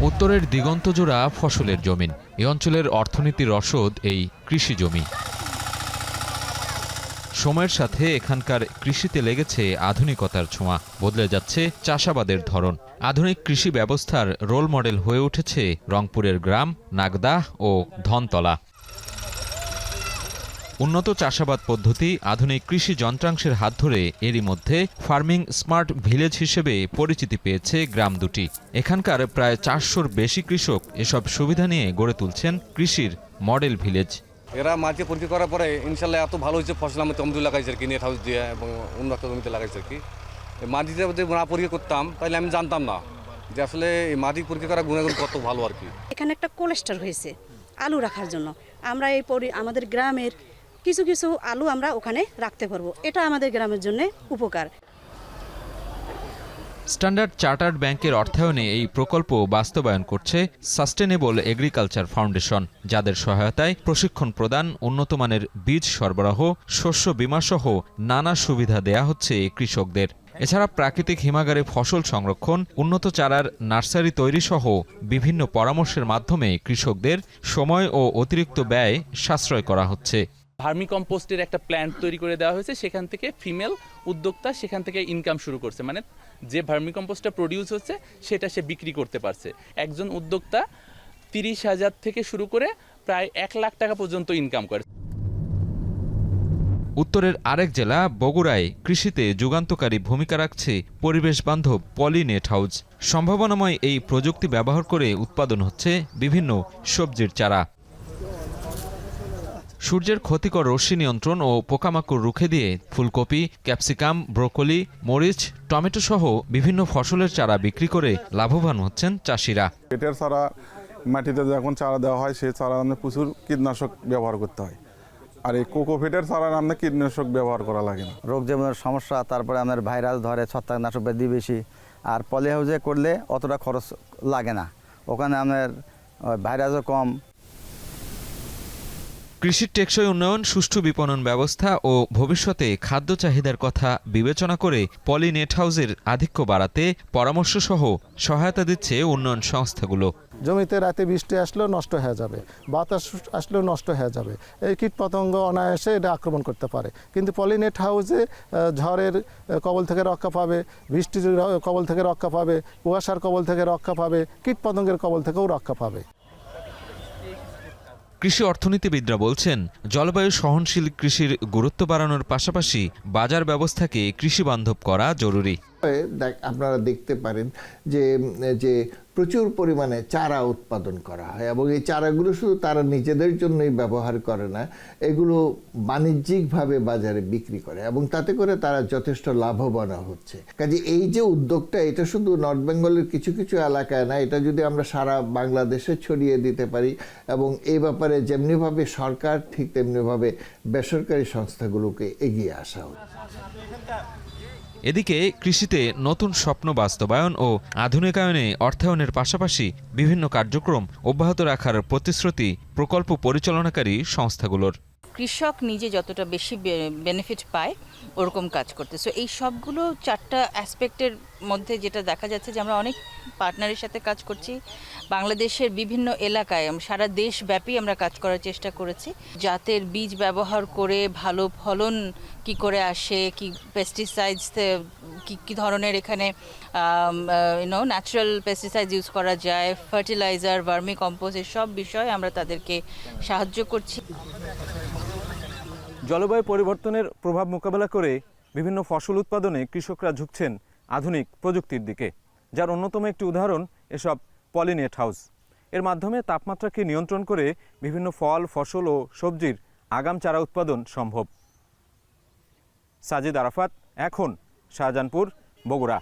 উত্তরের দিগন্তজোড়া ফসলের জমিন। এই অঞ্চলের অর্থনীতির রসদ এই কৃষি জমি। সময়ের সাথে এখানকার কৃষিতে লেগেছে আধুনিকতার ছোঁয়া, বদলে যাচ্ছে চাষাবাদের ধরন। আধুনিক কৃষি ব্যবস্থার রোল মডেল হয়ে উঠেছে রংপুরের গ্রাম নাগদাহ ও ধনতলা। উন্নত চাষাবাদ পদ্ধতি, আধুনিক কৃষি যন্ত্রাংশের হাত ধরে এরই মধ্যে ফার্মিং স্মার্ট ভিলেজ হিসেবে পরিচিতি পেয়েছে গ্রাম দুটি। এখানকার প্রায় 400-র বেশি কৃষক এসব সুবিধা নিয়ে গড়ে তুলছেন কৃষির মডেল ভিলেজ। এরা মাটি পরীক্ষা করার পরে ইনশাল্লাহ এত ভালো হয়েছে, ফসল আমি টমেটো লাগাইছি আর কি, নেট হাউস দিয়ে এবং উন্নত জমিতে লাগাইছি আর কি। মাটিতে যদি না পরীক্ষা করতাম তাহলে আমি জানতাম না যে আসলে মাটি পরীক্ষা করার গুণাগুণ কত ভালো আর কি। এখানে একটা কোলেস্টার হয়েছে আলু রাখার জন্য। আমরা আমাদের গ্রামের কিছু কিছু আলু আমরা ওখানে রাখতে পারবো, এটা আমাদের গ্রামের জন্য উপকার। স্ট্যান্ডার্ড চার্টার্ড ব্যাংকের অর্থায়নে এই প্রকল্প বাস্তবায়ন করছে সাস্টেনেবল এগ্রিকালচার ফাউন্ডেশন, যাদের সহায়তায় প্রশিক্ষণ প্রদান, উন্নতমানের বীজ সরবরাহ, শস্য বীমা সহ নানা সুবিধা দেয়া হচ্ছে কৃষকদের। এছাড়া প্রাকৃতিক হিমাগারে ফসল সংরক্ষণ, উন্নত চারার নার্সারি তৈরি সহ বিভিন্ন পরামর্শের মাধ্যমে কৃষকদের সময় ও অতিরিক্ত ব্যয় সাশ্রয় করা হচ্ছে। ভার্মি কম্পোস্টের একটা প্ল্যান্ট তৈরি করে দেওয়া হয়েছে, সেখান থেকে ফিমেল উদ্যোক্তা সেখান থেকে ইনকাম শুরু করছে, মানে যে ভার্মি কম্পোস্টটা প্রডিউস হচ্ছে সেটা সে বিক্রি করতে পারছে। একজন উদ্যোক্তা 30,000 থেকে শুরু করে প্রায় 1 লাখ টাকা পর্যন্ত ইনকাম করে। উত্তরের আরেক জেলা বগুড়ায় কৃষিতে যুগান্তকারী ভূমিকা রাখছে পরিবেশ বান্ধব পলি নেট হাউস। সম্ভাবনাময় এই প্রযুক্তি ব্যবহার করে উৎপাদন হচ্ছে বিভিন্ন সবজির চারা। সূর্যের ক্ষতিকর রশ্মি নিয়ন্ত্রণ ও পোকামাকড় রুখে দিয়ে ফুলকপি, ক্যাপসিকাম, ব্রোকলি, মরিচ, টমেটো সহ বিভিন্ন ফসলের চারা বিক্রি করে লাভবান হচ্ছেন চাষিরা। পেটের চারা মাটিতে যখন চারা দেওয়া হয় সেই চারা আমরা প্রচুর কীটনাশক ব্যবহার করতে হয়, আর এই কোকোপিটের চারা আমরা কীটনাশক ব্যবহার করা লাগে না। রোগ যেমন সমস্যা, তারপরে আমাদের ভাইরাস ধরে, ছত্রাকনাশক ব্যাধি বেশি। আর পলি হাউসে করলে অতটা খরচ লাগে না, ওখানে আমাদের ভাইরাসও কম। কৃষির টেকসই উন্নয়ন, সুষ্ঠু বিপণন ব্যবস্থা ও ভবিষ্যতে খাদ্য চাহিদার কথা বিবেচনা করে পলি নেট হাউসের আধিক্য বাড়াতে পরামর্শসহ সহায়তা দিচ্ছে উন্নয়ন সংস্থাগুলো। জমিতে রাতে বৃষ্টি আসলেও নষ্ট হয়ে যাবে, বাতাস আসলেও নষ্ট হয়ে যাবে, এই কীটপতঙ্গ অনায়াসে এটা আক্রমণ করতে পারে। কিন্তু পলিনেট হাউসে ঝড়ের কবল থেকে রক্ষা পাবে, বৃষ্টির কবল থেকে রক্ষা পাবে, কুয়াশার কবল থেকে রক্ষা পাবে, কীটপতঙ্গের কবল থেকেও রক্ষা পাবে। কৃষি অর্থনীতিবিদরা বলছেন, জলবায়ু সহনশীল কৃষির গুরুত্ব বাড়ানোর পাশাপাশি বাজার ব্যবস্থাকে কৃষি বান্ধব করা জরুরি। আপনারা দেখতে পারেন যে প্রচুর পরিমাণে চারা উৎপাদন করা হয় এবং এই চারাগুলো শুধু তারা নিজেদের জন্যই ব্যবহার করে না, এগুলো বাণিজ্যিকভাবে বাজারে বিক্রি করে এবং তাতে করে তারা যথেষ্ট লাভবান হচ্ছে। কাজে এই যে উদ্যোগটা, এটা শুধু নর্থ বেঙ্গলের কিছু কিছু এলাকায় না, এটা যদি আমরা সারা বাংলাদেশে ছড়িয়ে দিতে পারি এবং এই ব্যাপারে যেমনিভাবে সরকার ঠিক তেমনিভাবে বেসরকারি সংস্থাগুলোকে এগিয়ে আসা হবে। এদিকে কৃষিতে নতুন স্বপ্ন বাস্তবায়ন ও আধুনিকায়নে অর্থায়নের পাশাপাশি বিভিন্ন কার্যক্রম অব্যাহত রাখার প্রতিশ্রুতি প্রকল্প পরিচালনাকারী সংস্থাগুলোর। কৃষক নিজে যতটা বেশি বেনিফিট পায় ওরকম কাজ করতে। সো এই সবগুলো 4টা অ্যাসপেক্টের মধ্যে যেটা দেখা যাচ্ছে যে আমরা অনেক পার্টনারের সাথে কাজ করছি। বাংলাদেশের বিভিন্ন এলাকায় সারা দেশব্যাপী আমরা কাজ করার চেষ্টা করেছি, জাতের বীজ ব্যবহার করে ভালো ফলন কি করে আসে, কি পেস্টিসাইডস কি ধরনের এখানে ন্যাচারাল পেস্টিসাইড ইউজ করা যায়, ফার্টিলাইজার, ভার্মি কম্পোস্ট, সব বিষয়ে আমরা তাদেরকে সাহায্য করছি। জলবায়ু পরিবর্তনের প্রভাব মোকাবেলা করে বিভিন্ন ফসল উৎপাদনে কৃষকরা ঝুঁকছেন আধুনিক প্রযুক্তির দিকে, যার অন্যতম একটি উদাহরণ এসব পলিনেট হাউস। এর মাধ্যমে তাপমাত্রাকে নিয়ন্ত্রণ করে বিভিন্ন ফল, ফসল ও সবজির আগাম চারা উৎপাদন সম্ভব। সাজিদ আরাফাত, এখন শাহজাহানপুর, বগুড়া।